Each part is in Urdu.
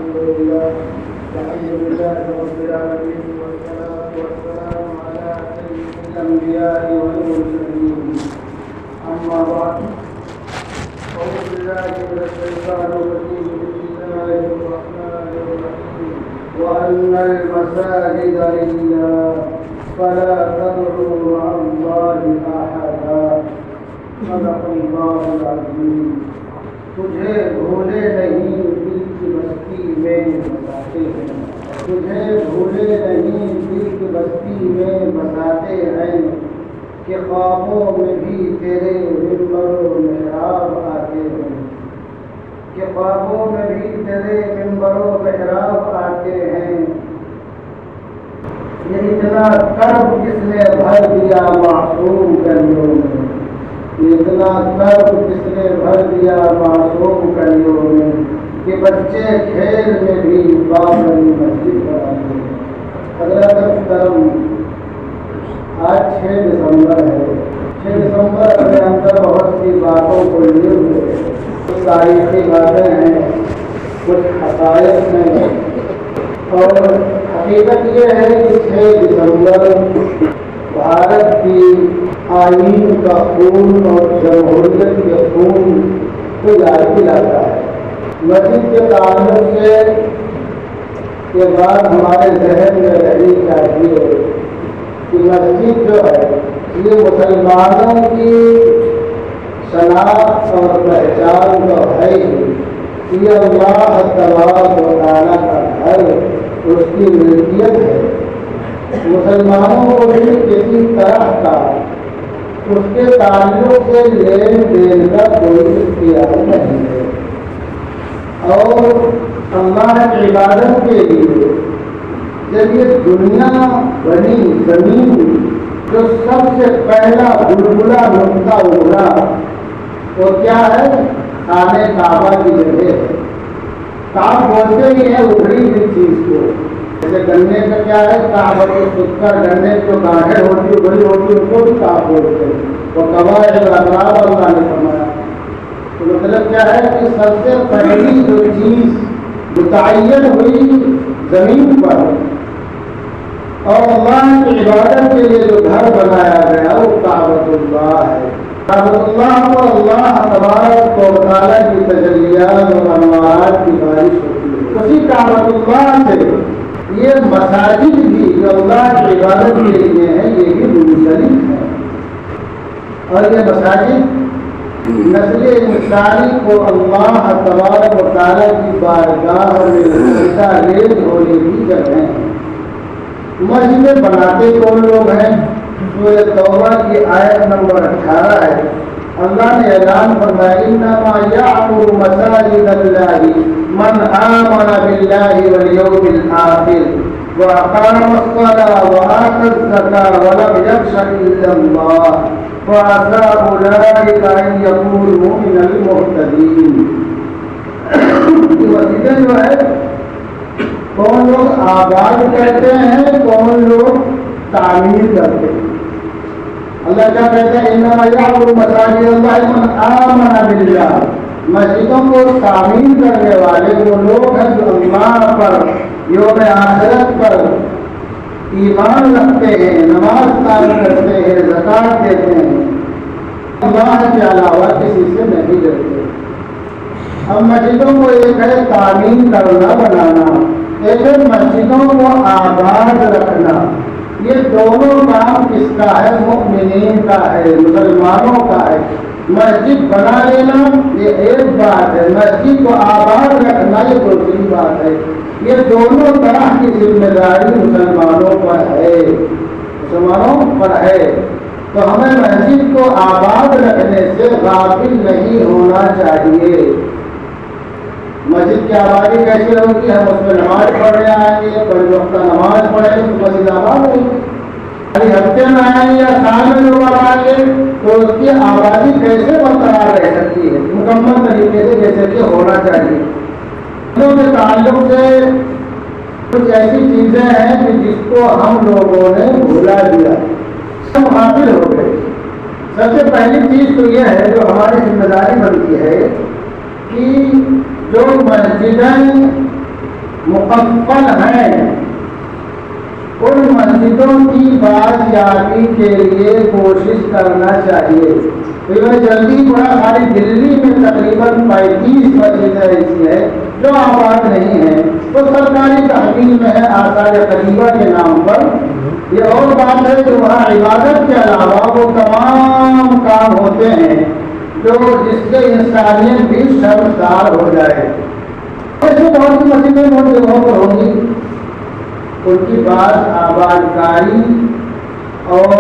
الحمد لله الحمد لله رب العالمين والصلاة والسلام على سيد الأنبياء والمرسلين أما بعد أعوذ بالله من الشيطان الرجيم بسم الله الرحمن الرحيم وأن المساجد لله فلا تدعوا مع الله أحدا صدق الله العظيم تجھے بھولے نہیں دل کی بستی میں بساتے ہیں تجھے بھولے نہیں دل کی بستی میں بساتے ہیں کہ خوابوں میں بھی تیرے منبر و محراب آتے ہیں کہ خوابوں میں بھی تیرے منبر و محراب آتے ہیں یہ اتنا کرب کس نے بھر دیا معصوم گلیوں میں اتنا کرب کس نے بھر دیا معصوم گلیوں میں کہ بچے کھیل میں بھی بابری مسجد بناتے ہیں۔ حضرت محترم آج 6 دسمبر ہے۔ 6 دسمبر اپنے اندر بہت سی باتوں کو لیے ہوئے کچھ تاریخی باتیں ہیں کچھ حقائق ہیں اور حقیقت یہ ہے کہ 6 دسمبر بھارت کی آئین کا خون اور جمہوریت کے خون کو یاد دلاتا ہے۔ مسجد کے تعلق سے کے بعد ہمارے ذہن میں رہنی چاہیے کہ مسجد جو ہے یہ مسلمانوں کی شناخت اور پہچان تو ہے ہی، یہ اللہ تبارک و تعالیٰ کا گھر اس کی ملکیت ہے۔ مسلمانوں کو بھی کسی طرح کا اس کے تعلق سے لین دین کا کوئی اختیار نہیں ہے اور اللہ کی عبادت کے لیے جب یہ دنیا بنی زمین جو سب سے پہلا بلبلا نقطہ ابھرا وہ کیا ہے؟ خانہ کعبہ کی جگہ ہے۔ کعب بولتے ہی ہے ابھری ہوئی چیز کو، جیسے گنے کا کیا ہے کعبہ سکر، گنے جو گاڑھیں ہوتی بڑی ہوتی ان کو بھی کعب بولتے ہیں۔ وہ قواعد الاطراف اللہ نے فرمایا، تو مطلب کیا ہے کہ سب سے پہلی جو چیز متعین ہوئی زمین پر اور اللہ کی عبادت کے لیے جو گھر بنایا گیا وہ کعبۃ اللہ ہے۔ کعبۃ اللہ کو اللہ تبارک و تعالیٰ کی تجلیات اور انوارات کی بارش ہوتی ہے۔ اسی کعبۃ اللہ سے یہ مساجد بھی جو اللہ کی عبادت کے لیے ہیں یہ بھی منسلک ہے اور یہ مساجد نسل انسانی کو اللہ تبارک و تعالیٰ کی بارگاہ میں ریز ہونے کی جگہ ہیں۔ مسجدیں بناتے کون لوگ ہیں؟ سورہ توبہ کی آیت نمبر 18 ہے۔ اللہ نے اعلان فرمایا انما یعمر مساجد اللہ من آمن باللہ والیوم الآخر واقام الصلاة وآتى الزکاة ولم یخش الا اللہ وعسى اولئک ان یکونوا من المہتدین۔ مسجدیں جو ہے کون لوگ آباد کرتے ہیں کون لوگ تعمیر کرتے ہیں۔ اللہ کیا کہتے ہیں انما یعمر مساجد اللہ من آمن باللہ، مسجدوں کو تعمیر کرنے والے وہ لوگ ہیں جو اللہ پر یوم آخرت پر ایمان رکھتے ہیں، نماز قائم کرتے ہیں، زکات دیتے ہیں، اللہ کے علاوہ کسی سے نہیں ڈرتے۔ اب مسجدوں کو ایک ہے تعمیر کرنا بنانا، ایک ہے مسجدوں کو آباد رکھنا۔ یہ دونوں کام کس کا ہے؟ مؤمنین کا ہے، مسلمانوں کا ہے۔ مسجد بنا لینا یہ ایک بات ہے، مسجد کو آباد رکھنا یہ دوسری بات ہے۔ یہ دونوں طرح کی ذمہ داری مسلمانوں پر ہے، تو ہمیں مسجد کو آباد رکھنے سے غافل نہیں ہونا چاہیے۔ مسجد کی آبادی کیسے ہوگی؟ ہم اس میں نماز پڑھنے آئیں گے، بڑی وقت نماز پڑھیں گے تو مسجد آباد ہوگی۔ ہفتے میں آئیں گے یا سال میں لوگ آئیں گے تو اس کی آبادی کیسے برقرار رہ سکتی ہے؟ مکمل طریقے سے جیسے کہ ہونا چاہیے۔ مسجدوں کے تعلق سے کچھ ایسی چیزیں ہیں کہ جس کو ہم لوگوں نے بھلا دیا، ہم غافل ہو گئے۔ سب سے پہلی چیز تو یہ ہے جو ہماری ذمہ داری بنتی ہے کہ جو مسجدیں مقفل ہیں، ان مسجدوں کی بازیابی کے لیے کوشش کرنا چاہیے۔ میں جلدی پڑا، ہماری دلی میں تقریباً 35 مسجدیں ایسی ہیں جو آباد نہیں ہیں، وہ سرکاری تحویل میں ہے آثار قریبہ کے نام پر۔ یہ اور بات ہے کہ وہاں عبادت کے علاوہ وہ تمام کام ہوتے ہیں جو جس سے انسانیت بھی شرمسار ہو جائے۔ ایسے بہت سی مسجدیں بہت جگہوں پر ہوں گی، ان کی بات آباد کاری اور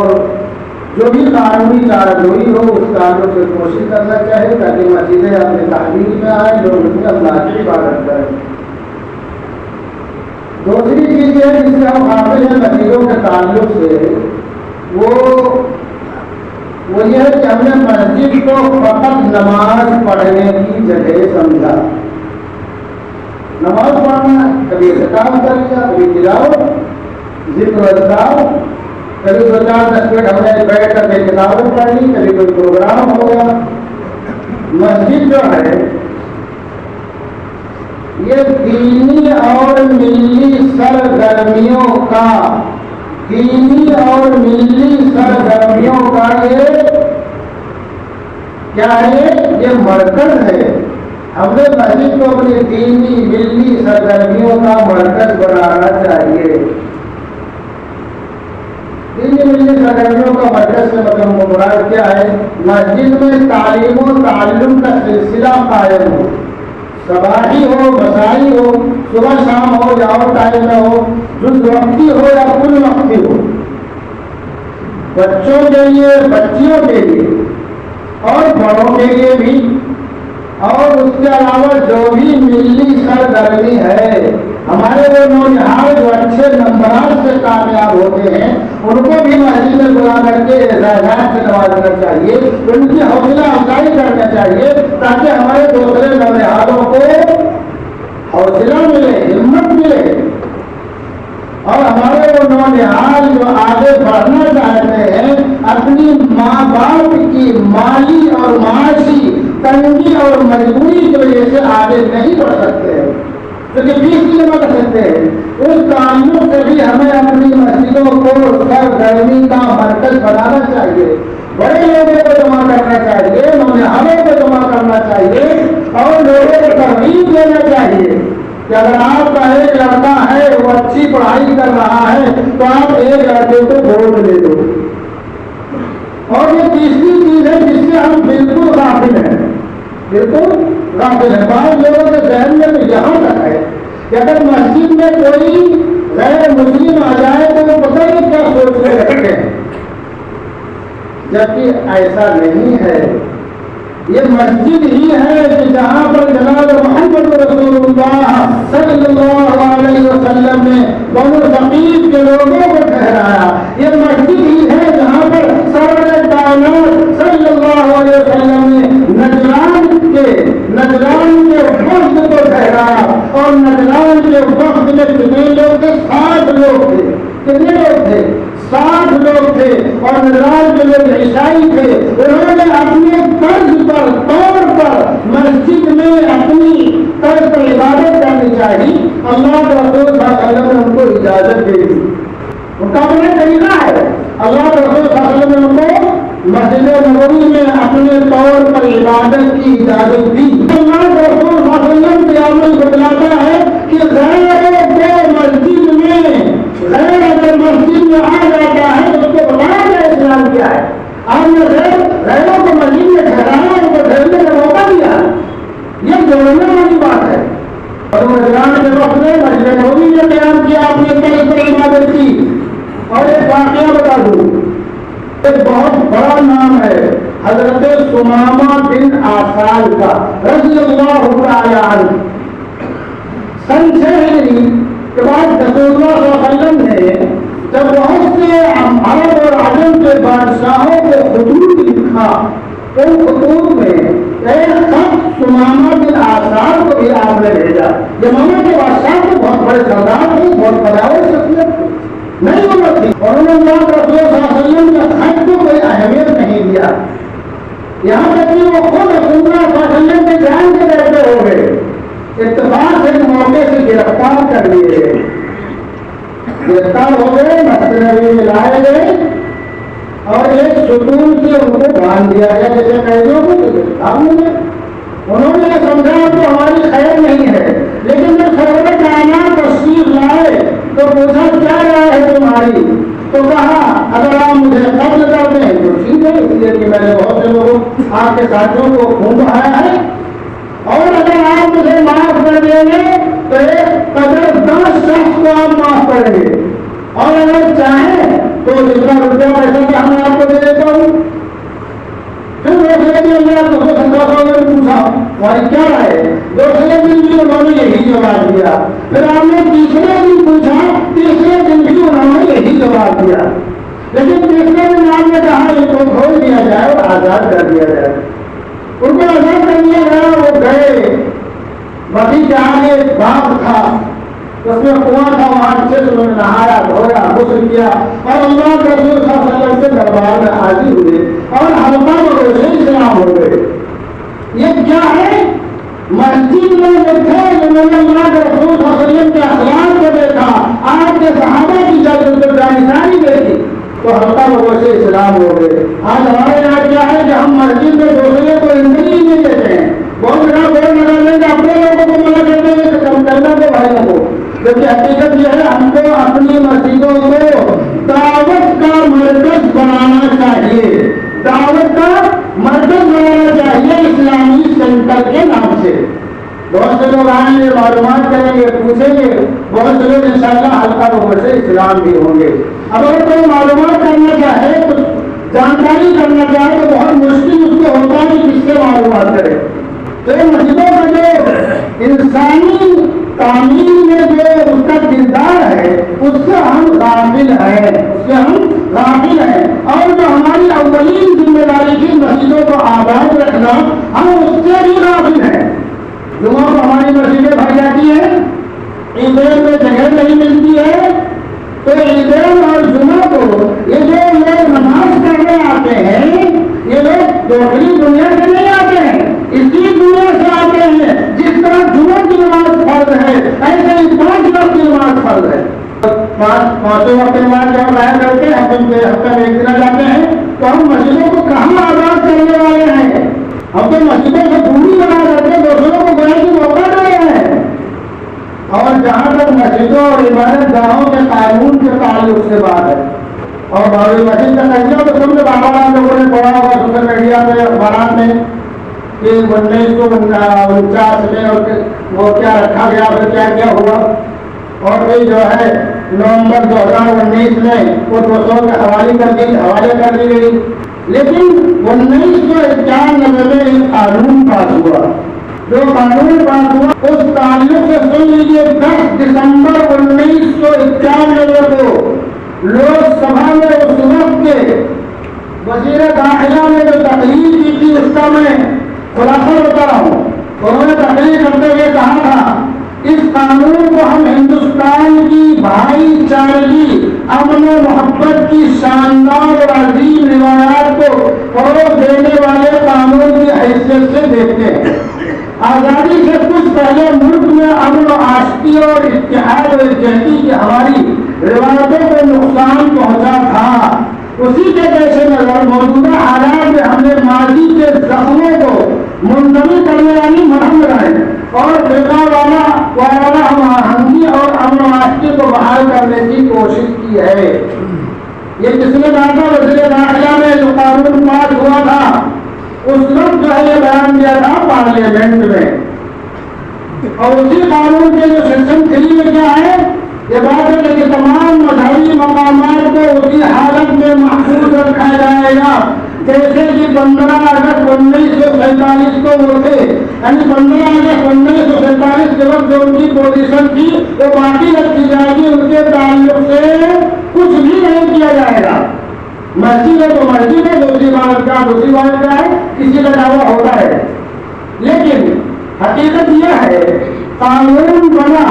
جو بھی قانونی کارروائی ہو اس تعلق سے کوشش کرنا چاہے تاکہ مسجدیں اپنے تحویل میں آئیں، لوگ اس میں اللہ کی عبادت کریں۔ دوسری چیز یہ ہے جس سے ہم حاصل ہیں مسجدوں کے تعلق سے، وہ یہ ہے کہ ہم نے مسجد کو فقط نماز پڑھنے کی جگہ سمجھا۔ نماز پڑھنا ہے، کبھی احتکام کر لیا، کبھی تلاوت، ذکر و اذکار، کبھی 2-4 منٹ ہم نے بیٹھ کر کے کتابیں پڑھ لی، کبھی کوئی پروگرام ہو گیا۔ مسجد جو ہے یہ دینی اور ملی سرگرمیوں کا یہ کیا ہے؟ یہ مرکز ہے۔ ہم نے مسجد کو اپنی دینی ملی سرگرمیوں کا مرکز بنانا چاہیے۔ دینی ملی سرگرمیوں کا مرکز سے مطلب مراد کیا ہے؟ مسجد میں تعلیم و تعلم کا سلسلہ قائم ہو، صباحی ہو، مسائی ہو، صبح شام ہو یا اور ٹائم میں ہو، جز وقتی ہو یا کل وقتی ہو، بچوں کے لیے، بچیوں کے لیے اور بڑوں کے لیے بھی، اور اس کے علاوہ جو بھی ملی سرگرمی ہے، ہمارے وہ نونہال جو اچھے نمبرات سے کامیاب ہوتے ہیں ان کو بھی مسجد میں بلا کر کے اعزازات سے نوازنا چاہیے، ان کی حوصلہ افزائی کرنا چاہیے تاکہ ہمارے دوسرے نونہالوں کو حوصلہ ملے، ہمت ملے، اور ہمارے وہ نونہال جو آگے بڑھنا چاہتے ہیں اپنی ماں باپ کی مالی اور معاشی تنگی اور مجبوری کی وجہ سے آگے نہیں بڑھ سکتے ہیں، کیونکہ فیس جمع کر سکتے ہیں، اس تعلق سے بھی ہمیں اپنی مسجدوں کو سرگرمی کا مرکز بنانا چاہیے، بڑے لوگوں کو جمع کرنا چاہیے، نونہالوں کو جمع کرنا چاہیے اور لوگوں کو ترغیب دینا چاہیے کہ اگر آپ کا ایک لڑکا ہے وہ اچھی پڑھائی کر رہا ہے تو آپ ایک لڑکے کو ووٹ دے دو۔ اور یہ تیسری چیز ہے جس سے ہم بالکل غافل ہیں، بعض لوگوں کے ذہن میں تو یہاں تک ہے کہ اگر مسجد میں کوئی غیر مسلم آ جائے تو وہ پتہ نہیں کیا سوچنے لگتے ہیں، جبکہ ایسا نہیں ہے۔ یہ مسجد ہی ہے کہ جہاں پر جناب محمد رسول اللہ صلی اللہ علیہ وسلم نے بنو ثقیف کے لوگوں کو ٹھہرایا، یہ مسجد ہی ہے جہاں پر سرور کائنات صلی اللہ علیہ وسلم نے نجران کے وقت کو ٹھہرایا، اور نجران کے وقت میں کتنے لوگ تھے؟ 60 لوگ تھے۔ کتنے لوگ تھے؟ 60 لوگ تھے، اور نجران کے لوگ عیسائی تھے۔ انہوں نے اپنے طور پر مسجد میں اپنی طرز پر عبادت کرنی چاہیے، اللہ کے رسول صلی اللہ علیہ وسلم نے ان کو اجازت دے دی، ان کا اپنا طریقہ ہے۔ اللہ کے رسول صلی اللہ علیہ وسلم نے ان کو مسجد نبوی میں اپنے طور پر عبادت کی اجازت دی۔ اللہ کے رسول صلی اللہ علیہ وسلم کے عمل بتلاتا ہے کہ غیر اگر مسجد میں آ جاتا ہے تو اس کو بتایا جائے اسلام کیا ہے۔ آپ نے غیروں کو مسجد میں ٹھہرایا، ان کو ٹھہرنے کا موقع دیا، یہ جوڑنے والی بات ہے۔ اور نجران کے وقت میں مسجد نبوی نے قیام کیا، اپنے طرز پر عبادت کی۔ اور ایک واقعہ بتا دوں، ایک بہت بڑا نام ہے حضرت ثمامہ بن آسال کا رضی اللہ تعالی عنہ۔ سن 6 ہجری کے بعد رسول اللہ صلی اللہ علیہ وسلم نے جب بہت سے عرب اور عجم کے بادشاہوں کو خطوط لکھا، ان خطوط میں ایک خط ثمامہ بن آسال کو بھی آپ نے بھیجا۔ یمامہ کے بادشاہ کو بہت بڑے سردار تھے، بہت بڑاور شخصیت تھی، نہیں عمر تھی، اور انہوں نے اللہ رسول صلی اللہ علیہ وسلم کے خط کو کوئی اہمیت نہیں دیا، یہاں تک کہ وہ خود رسول اللہ صلی اللہ علیہ وسلم کے جان کے بیٹھے ہو گئے۔ اتفاق سے موقع سے گرفتار کر گرفتار ہو گئے، مسجد نبوی میں لائے گئے اور ایک ستون سے ان کو باندھ دیا گیا جیسے قیدیوں کو گرفتار ہو گئے۔ انہوں نے سمجھا کہ ہماری خیر نہیں ہے، لیکن جب سرور کائنات تشریف لائے تو پوچھا کیا رائے ہے تمہاری؟ تو کہا اگر آپ مجھے قتل کر دیں تو ٹھیک ہے، اس لیے کہ میں نے بہت سے لوگوں آپ کے ساتھیوں کو خون بہایا ہے، اور اگر آپ مجھے معاف کر دیں گے تو ایک قدردان شخص کو آپ معاف کریں گے، اور اگر چاہیں تو جتنا روپیہ پیسہ کہ ہم آپ کو دے دیتا ہوں۔ پھر دوسرے دن اللہ کو پوچھا ہماری کیا رائے؟ دوسرے دن بھی انہوں نے یہی جواب دیا۔ پھر آپ نے تیسرے دن پوچھا، تیسرے دن بھی انہوں نے یہی جواب دیا، لیکن تیسرے دن آپ نے کہا ان کو کھول دیا جائے اور آزاد کر دیا جائے۔ ان کو آزاد کر دیا گیا، وہ گئے بقی کے آگے ایک باغ تھا، اس میں کنواں تھا، وہاں سے انہوں نے نہایا دھویا غسل کیا اور اللہ کے رسول صلی اللہ علیہ وسلم کے دربار میں حاضر ہوئے اور حلقہ میں سے اسلام ہو گئے۔ یہ کیا ہے؟ مسجد میں جو تھے انہوں نے اللہ کے رسول صلی اللہ علیہ وسلم کے اخلاق کو دیکھا، آپ کے صحابہ کی جانکاری دیکھی تو حلقہ میں سے اسلام ہو گئے۔ آج ہمارے یہاں کیا ہے کہ ہم مسجد میں دوسرے کو انٹری نہیں دیتے ہیں، بہت بڑا بول لگا لیں گے، اپنے لوگوں کو منع کر دیں گے کہ کم کرنا دے بھائیوں کو، کیونکہ حقیقت یہ ہے ہم کو اپنی مسجدوں کو دعوت کا مرکز بنانا چاہیے، دعوت کا مرکز بنانا چاہیے اسلامی سینٹر کے نام سے۔ بہت سے لوگ آئیں گے، معلومات کریں گے، پوچھیں گے، بہت سے لوگ انشاءاللہ حلقہ روپے سے اسلام بھی ہوں گے۔ اب اگر کوئی معلومات کرنا چاہے تو جانکاری کرنا چاہے تو بہت مشکل اس کو ہوتا ہے کہ کس سے معلومات کرے۔ تو مسجدوں کا جو انسانی تعمیر میں جو اس کا کردار ہے اس سے ہم غافل ہیں، اور جو ہماری اولین ذمہ داری تھی مسجدوں کو آباد رکھنا، ہم اس سے بھی غافل ہیں۔ جمعہ کو ہماری مسجدیں بھر جاتی ہیں، عیدین میں جگہ نہیں ملتی ہے، تو عیدین اور جمعہ کو یہ جو لوگ نماز پڑھنے آتے ہیں یہ لوگ دوسری دنیا سے نہیں آتے ہیں، اسی دنیا سے آتے ہیں۔ جس طرح جمعہ کی نماز فرض ہے ایسے ہی 5 وقت کی نماز فرض ہے۔ پانچوں وقت کی نماز جب لایا کرتے ہیں ہفتہ میں ایک دن جاتے ہیں تو ہم مسجدوں کو کہاں آزاد کرنے والے ہیں؟ ہم تو مسجدوں سے دوری بنا کرتے دوسروں کو گنے کی موقع دے رہے ہیں۔ اور جہاں تک مسجدوں اور عبادت گاہوں کے قانون کے تعلق سے بات ہے اور بابری مسجد کا کہنا تو سب نے بابا لوگوں نے پڑھا ہوگا سوشل میڈیا پہ اخبارات میں کہ 1949 میں وہ کیا رکھا گیا، پھر کیا کیا ہوا، اور پھر جو ہے نومبر 2019 میں وہ 200 کے حوالے کر دی گئی۔ لیکن 1991 میں ایک قانون پاس ہوا، جو قانون پاس ہوا اس تعلق سے سن لیجیے 10 دسمبر 1991 کو لوک سبھا میں اس وقت کے وزیر داخلہ نے جو تقریر کی تھی اس کا میں خلاصہ بتا رہا ہوں۔ انہوں نے تقریر کرتے ہوئے کہا تھا اس قانون کو ہم ہندوستان کی بھائی چارگی، امن و محبت کی شاندار اور عظیم روایات کو فروغ دینے والے قانون کی حیثیت سے دیکھتے ہیں۔ آزادی سے کچھ پہلے ملک میں امن و آشتی اور اتحاد و یکجہتی کی ہماری روایتوں کو نقصان پہنچا تھا۔ اسی کے پیش نظر موجودہ حالات میں ہم نے ماضی کے زخموں کو منتقل کرنے والی مرہم بنائے اور فرقہ وارانہ ہم آہنگی اور امن و آشتی کو بحال کرنے کی کوشش کی ہے۔ یہ کس نے کہا تھا؟ وزیر داخلہ میں جو قانون پاس ہوا تھا اس وقت جو ہے یہ بیان دیا تھا پارلیمنٹ میں، اور اسی قانون کے جو سیکشن 3 میں کیا ہے یہ بات ہے کہ تمام مذہبی مقامات کو اسی حالت میں محفوظ رکھا جائے گا جیسے کہ 15 اگست 1947 کو وہ تھے، یعنی 15 اگست 1947 کے وقت جو ان کی پوزیشن تھی وہ باقی رکھی جائے گی، ان کے تعلق سے کچھ بھی نہیں کیا جائے گا۔ مسجد ہے تو مسجد ہے، دوسری بات کیا ہے، کسی کا دعویٰ ہوتا ہے، لیکن حقیقت یہ ہے قانون بنا،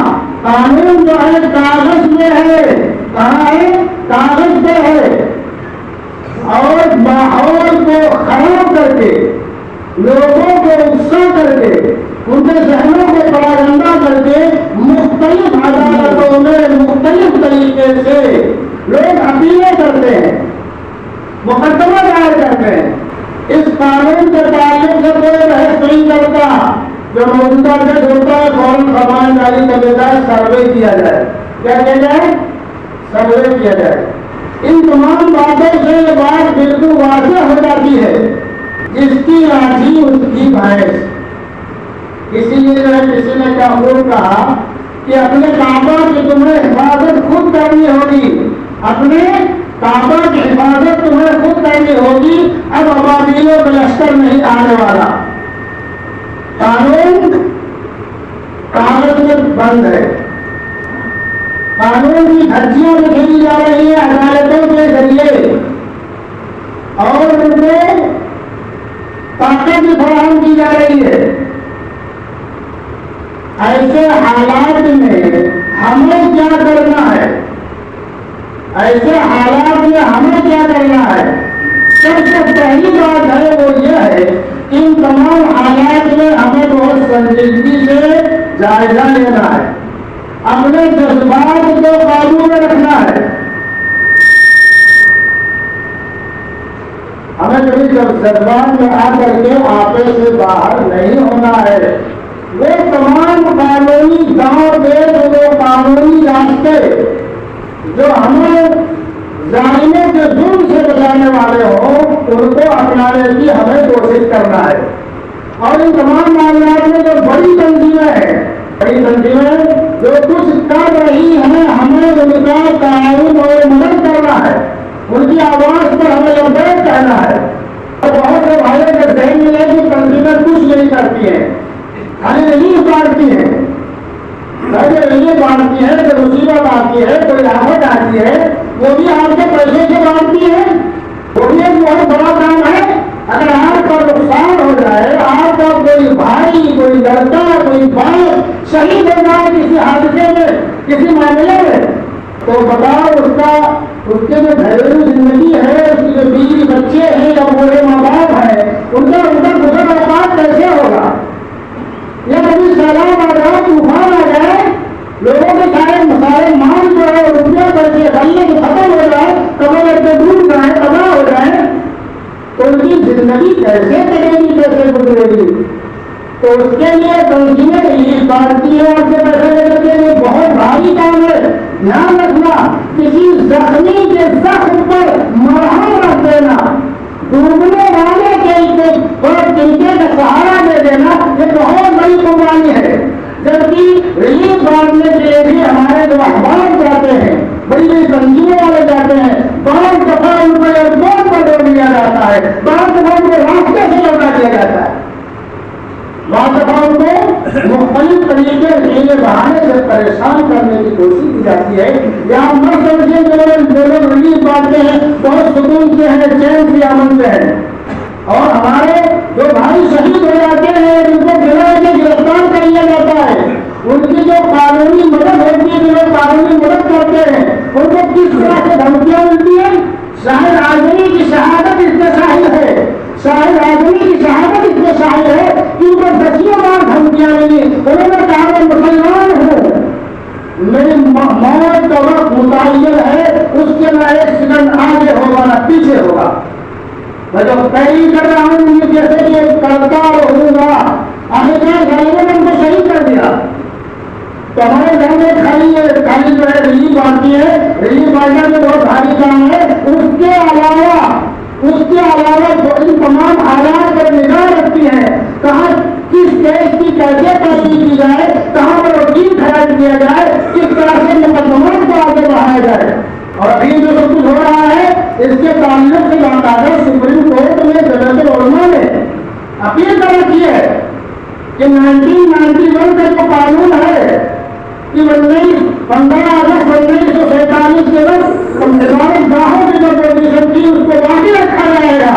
قانون جو ہے کاغذ میں ہے، کہاں ہے؟ کاغذ پہ ہے، اور ماحول کو خراب کر کے، لوگوں کو غصہ کر کے، ان کے ذہنوں کو پراگندہ کر کے مختلف عدالتوں میں مختلف طریقے سے جو موجودہ جج ہوتا ہے فوراً فرمان جاری کر دیتا ہے سروے کیا جائے. کیا کیا جائے؟ سروے کیا جائے. ان تمام باتوں سے یہ بات بالکل واضح ہو جاتی ہے جس کی لاٹھی اس کی بھینس. اسی لیے جو ہے کسی نے کیا خوب کہا کہ اپنے کعبہ کی تمہیں حفاظت خود کرنی ہوگی. اپنے کعبہ کی حفاظت تمہیں خود کرنی ہوگی. اب ابابیلوں کا لشکر نہیں آنے والا. قانون کاغذ میں بند ہے. قانون کی دھجیاں میں کھیلی جا رہی ہیں عدالتوں کے ذریعے اور ان کو طاقت بھی فراہم کی جا رہی ہے. ایسے حالات میں ہمیں کیا کرنا ہے؟ ایسے حالات میں ہمیں کیا کرنا ہے؟ سب سے پہلی بات ہے وہ یہ ہے کہ ان تمام حالات میں ہمیں بہت سنجیدگی سے جائزہ لینا ہے. اپنے جذبات کو قابو میں رکھنا ہے. ہمیں کبھی جذبات میں آ کر کے آپے سے باہر نہیں ہونا ہے. وہ تمام قانونی داؤ پیچ وہ قانونی راستے جو ہمیں ظالموں کے ظلم سے بچانے والے ہوں ان کو اپنانے کی ہمیں کوشش کرنا ہے. اور ان تمام معاملات میں جو بڑی تنظیمیں ہیں بڑی تنظیمیں جو کچھ کر رہی ہیں ہمیں ان کا تعاون اور مدد کرنا ہے. ان کی آواز پر ہمیں لبیک کہنا ہے. اور بہت سے بھائیوں کے ذہن میں ہے کہ تنظیمیں کچھ نہیں کرتی ہیں خالی ریلیف بانٹتی ہیں. ریلیف بانٹتی ہے کوئی مصیبت آتی ہے کوئی آفت آتی ہے وہ بھی آپ کے پیسے سے بانٹتی ہے. وہ بھی ایک بہت بڑا کام ہے. اگر آپ کا نقصان ہو جائے آپ کا کوئی بھائی کوئی لڑکا کوئی باپ شہید ہو جائے کسی حادثے میں کسی معاملے میں تو بتاؤ اس کے جو گھریلو زندگی ہے اس کے جو بیوی بچے ہیں یا بڑے ماں باپ ہیں ان کا گزر اوقات کیسے ہوگا؟ یا کبھی سیلاب آ جائے طوفان آ جائے لوگوں کے سارے مسائل مان جو ہے روپیہ پیسے غلے کے ختم ہو جائے کمرے کے ڈوب جائیں تباہ ہو جائے تو ان کی زندگی کیسے چلے گی کیسے گزرے گی؟ تو اس کے لیے تنظیمیں ریلیف بانٹتی ہے اور پیسے لے کر کے بہت بھاری کام ہے. دھیان رکھنا کسی زخمی کے زخم پر مرہم رکھ دینا ڈوبنے والے کے ٹنکے کا سہارا دے دینا یہ بہت بڑی قربانی ہے. جبکہ ریلیف بانٹنے کے لیے بھی ہمارے جو احباب جاتے ہیں بڑی بڑی تنظیموں والے جاتے ہیں بعض دفعہ ان کو ایئرپورٹ پر روک لیا جاتا ہے بعض دفعہ ان کو راستے سے لوٹا دیا جاتا ہے بعض دفعہ ان کو مختلف طریقے سے بہانے سے پریشان کرنے کی کوشش کی جاتی ہے. یا نہ سمجھیں جو لوگ ریلیف بانٹتے ہیں بہت سکون سے ہیں چین سے امن سے ہیں اور ہمارے جو بھائی شہید ہو جاتے ہیں ان کو بلا کے گرفتار کر لیا جاتا ہے. ان کی جو قانونی مدد ہوتی ہے جو لوگ قانونی مدد کرتے ہیں ان کو کس طرح سے دھمکیاں ملتی ہیں. شاہد اعظمی کی شہادت اس میں شاہد ہے. شاہد اعظمی کی شہادت اس میں شاہد ہے کہ ان کو دسیوں بار دھمکیاں ملی. انہوں نے کہا میں مسلمان ہوں میری موت کا وقت متعین ہے اس کے نہ ایک سیکنڈ آگے ہوگا نہ پیچھے ہوگا. میں جو تحریر کر رہا ہوں جیسے کہ کرتار ہوں گا آخرکار غالباً نے ان کو شہید کر دیا. تو ہمارے گھر میں خالی جو ہے ریلیف بانٹتی ہے ریلیف بانٹنا میں بہت بھاری کام ہے. اس کے علاوہ جو ان تمام حالات پر نگاہ رکھتی ہے کہاں کس کیس کی کیسے تحقیق کی جائے کہاں پر وکیل کھڑا کیا جائے کس طرح سے مقدمات کو آگے بڑھایا جائے. اور ابھی جو سب کچھ ہو رہا ہے اس کے تعلق سے باقاعدہ سپریم کورٹ میں ججات العلماء نے اپیل کر رکھی ہے کہ 1991 کا جو قانون ہے کہ 15 اگست 1947 کے وقت عبادت گاہوں کی جو پوزیشن تھی اس کو باقی رکھا جائے گا.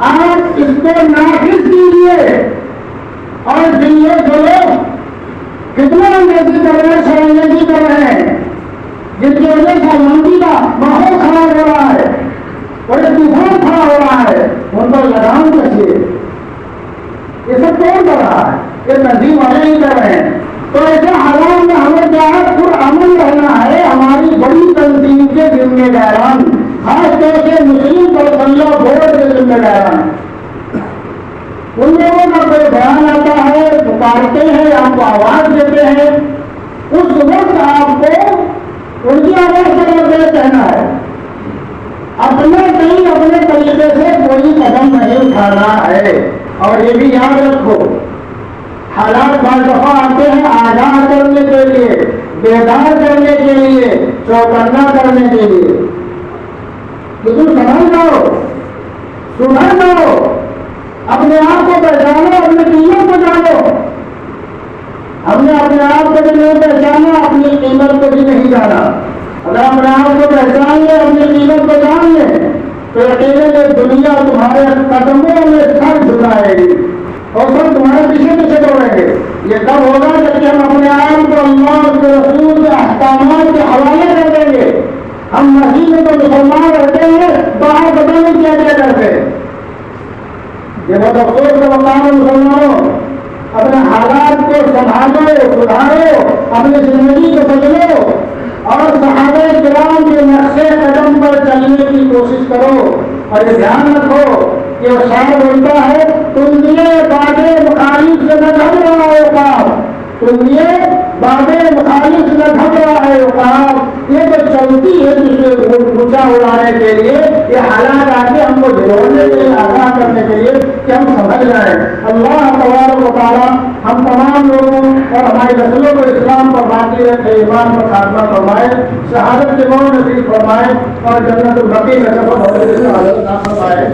آپ اس کو نافذ کیجیے اور جو لوگ کتنا انگریزی کر رہے ہیں بنانا ہے. اور یہ بھی یاد رکھو حالات بعض دفعہ آتے ہیں آگاہ کرنے کے لیے، بیدار کرنے کے لیے، چوکنا کرنے کے لیے کہ تم سمجھ جاؤ، سمجھ جاؤ، اپنے آپ کو پہچانو، اپنی قیمت کو جانو. ہم نے اپنے آپ کو بھی نہیں پہچانا، اپنی قیمت کو بھی نہیں جانا. اگر اپنے آپ کو پہچان لیں، اپنی قیمت کو جان لیں تو یقیناً دنیا تمہارے قدموں میں سر جھکائے گی اور سب تمہارے پیچھے پیچھے دوڑیں گے. یہ تب ہوگا جبکہ ہم اپنے آپ کو اللہ کے رسول کے احکامات کے حوالے کر دیں گے. ہم مسجد میں تو مسلمان رہتے ہیں، باہر پتہ نہیں کیا کیا کرتے. یہ بہت افسوس کا مقام ہے مسلمانوں. اپنے حالات کو سنبھالو، سدھارو، اپنی زندگی کو بدلو اور صحابہ کرام کے نقشے قدم پر چلنے کی کوشش کرو. اور یہ دھیان رکھو کہ وہ شاعر بولتا ہے تم یہ باتیں مخالف سے نہ گھبرا ہے اوقات، تم یہ باتیں مخالف سے نہ گھبرا ہے اوقات. یہ تو چلتی ہے دوسرے اونچا اڑانے کے لیے، یہ حالات آ کے ہم کو جوڑنے کے لیے، آگاہ کرنے کے لیے کہ ہم سمجھ جائیں. اللہ تبارک و تعالیٰ ہم تمام لوگوں اور ہماری نسلوں کو اسلام پر باقی رکھے، ایمان پر خاتمہ فرمائے، شہادت کے موت نصیب فرمائے اور جنت البقیع کا سفر ہونے کی سعادت عطا فرمائے.